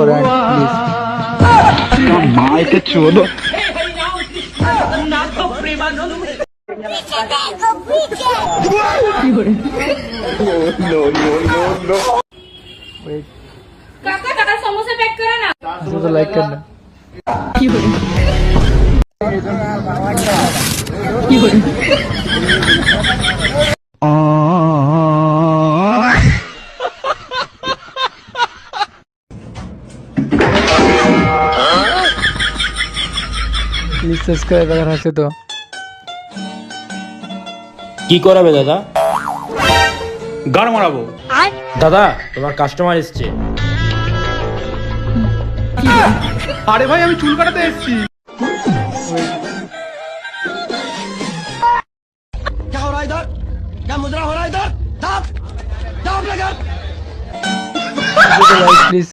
করেন প্লিজ। মাইকে চলো। काका काका समोसे पैक करा ना। तो लाइक करना। প্লিজ সাবস্ক্রাইব अगर আছে তো। কি করাবে দাদা? গান মারাবো। দাদা তোমার কাস্টমার এসছে। আরে ভাই আমি চুল কাটাতে এসেছি।